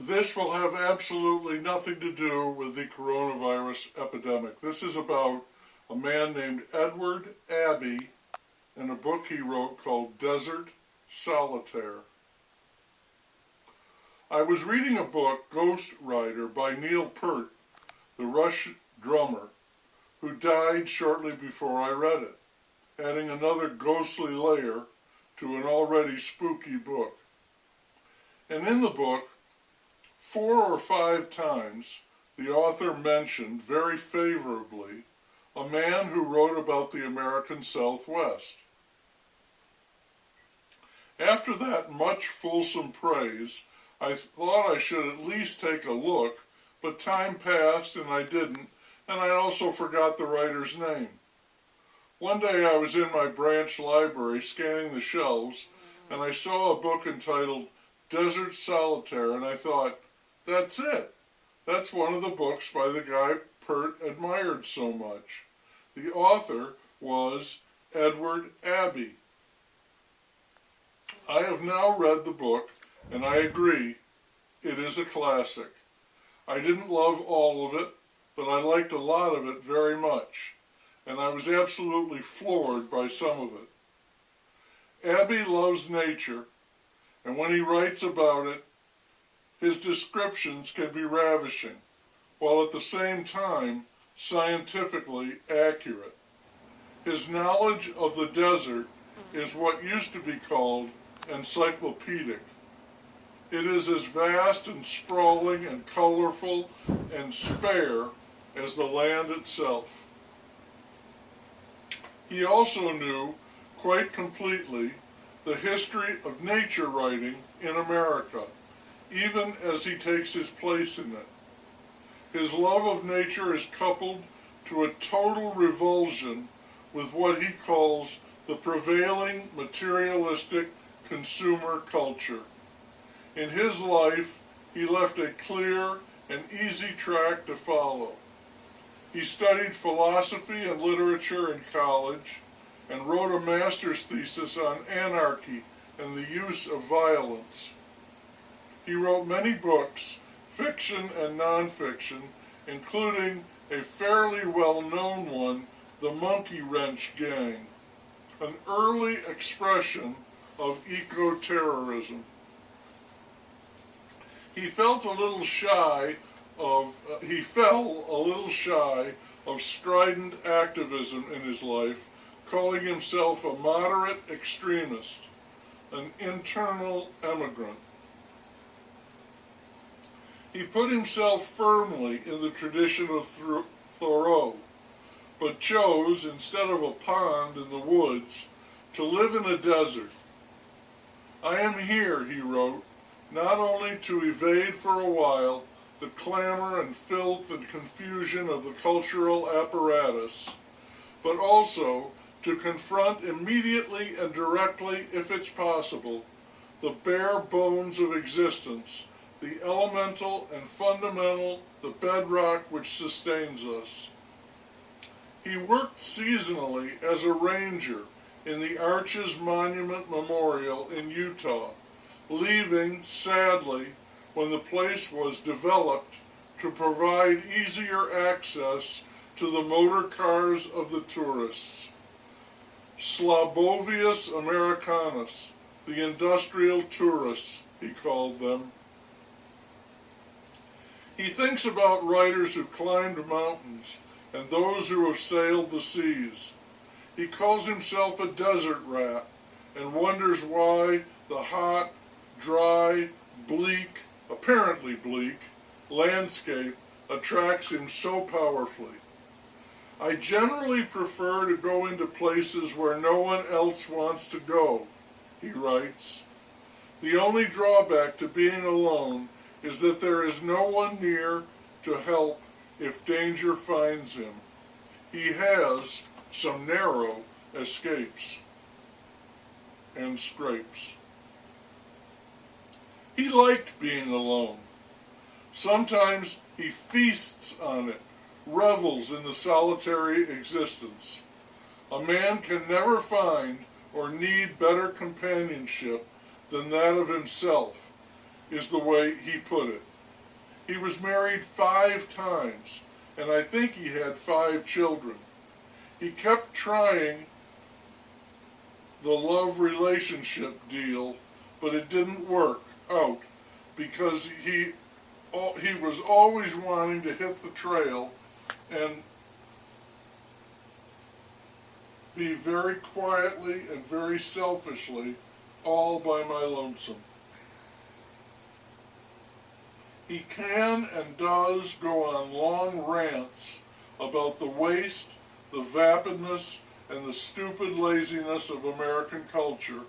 This will have absolutely nothing to do with the coronavirus epidemic. This is about a man named EdwdAbbey and a book he wrote called Desert Solitaire. I was reading a book, Ghost Rider, by Neil Peart, the Rush drummer, who died shortly before I read it, adding another ghostly layer to an already spooky book. And in the book, 4 or 5 times, the author mentioned very favorably a man who wrote about the American Southwest. After that much fulsome praise, I thought I should at least take a look, but time passed and I didn't, and I also forgot the writer's name. One day I was in my branch library scanning the shelves, and I saw a book entitled Desert Solitaire, and I thought, that's it. That's one of the books by the guy Peart admired so much. The author was EdwdAbbey. I have now read the book, and I agree, it is a classic. I didn't love all of it, but I liked a lot of it very much, and I was absolutely floored by some of it. Abbey loves nature, and when he writes about it, his descriptions can be ravishing, while at the same time scientifically accurate. His knowledge of the desert is what used to be called encyclopedic. It is as vast and sprawling and colorful and spare as the land itself. He also knew quite completely the history of nature writing in America, even as he takes his place in it. His love of nature is coupled to a total revulsion with what he calls the prevailing materialistic consumer culture. In his life, he left a clear and easy track to follow. He studied philosophy and literature in college and wrote a master's thesis on anarchy and the use of violence. He wrote many books, fiction and nonfiction, including a fairly well-known one, The Monkey Wrench Gang, an early expression of eco-terrorism. He fell a little shy of strident activism in his life, calling himself a moderate extremist, an internal emigrant. He put himself firmly in the tradition of Thoreau, but chose, instead of a pond in the woods, to live in a desert. I am here, he wrote, not only to evade for a while the clamor and filth and confusion of the cultural apparatus, but also to confront immediately and directly, if it's possible, the bare bones of existence, the elemental and fundamental, the bedrock which sustains us. He worked seasonally as a ranger in the Arches Monument Memorial in Utah, leaving, sadly, when the place was developed to provide easier access to the motor cars of the tourists. Slavovius Americanus, the industrial tourists, he called them. He thinks about writers who climbed mountains and those who have sailed the seas. He calls himself a desert rat and wonders why the hot, dry, bleak, apparently bleak, landscape attracts him so powerfully. I generally prefer to go into places where no one else wants to go, he writes. The only drawback to being alone is that there is no one near to help if danger finds him. He has some narrow escapes and scrapes. He liked being alone. Sometimes he feasts on it, revels in the solitary existence. A man can never find or need better companionship than that of himself, is the way he put it. He was married 5 times, and I think he had 5 children. He kept trying the love relationship deal, but it didn't work out because he was always wanting to hit the trail and be very quietly and very selfishly all by my lonesome. He can and does go on long rants about the waste, the vapidness, and the stupid laziness of American culture,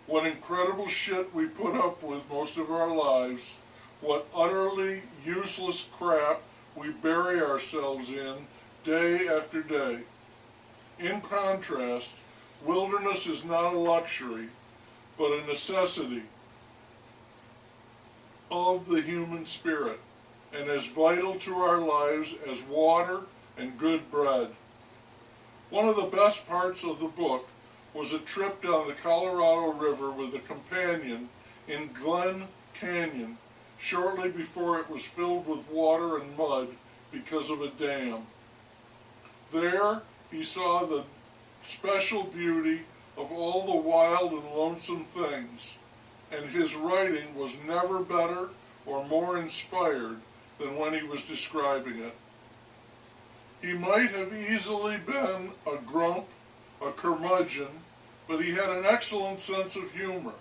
what incredible shit we put up with most of our lives, what utterly useless crap we bury ourselves in day after day. In contrast, wilderness is not a luxury, but a necessity of the human spirit, and as vital to our lives as water and good bread. One of the best parts of the book was a trip down the Colorado River with a companion in Glen Canyon shortly before it was filled with water and mud because of a dam. There he saw the special beauty of all the wild and lonesome things, and his writing was never better or more inspired than when he was describing it. He might have easily been a grump, a curmudgeon, but he had an excellent sense of humor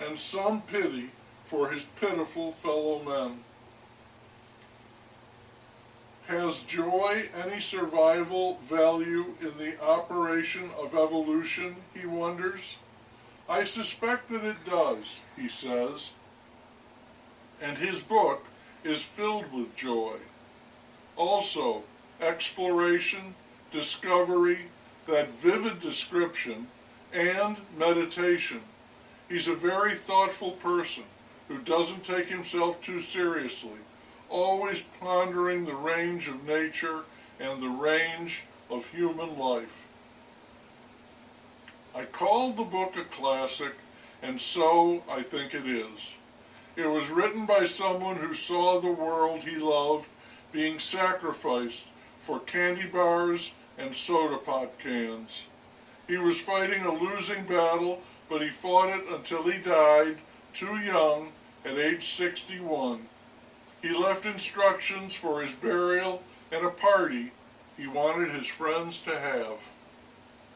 and some pity for his pitiful fellow men. Has joy any survival value in the operation of evolution, he wonders? I suspect that it does, he says, and his book is filled with joy. Also, exploration, discovery, that vivid description, and meditation. He's a very thoughtful person who doesn't take himself too seriously, always pondering the range of nature and the range of human life. I called the book a classic, and so I think it is. It was written by someone who saw the world he loved being sacrificed for candy bars and soda pop cans. He was fighting a losing battle, but he fought it until he died, too young, at age 61. He left instructions for his burial and a party he wanted his friends to have.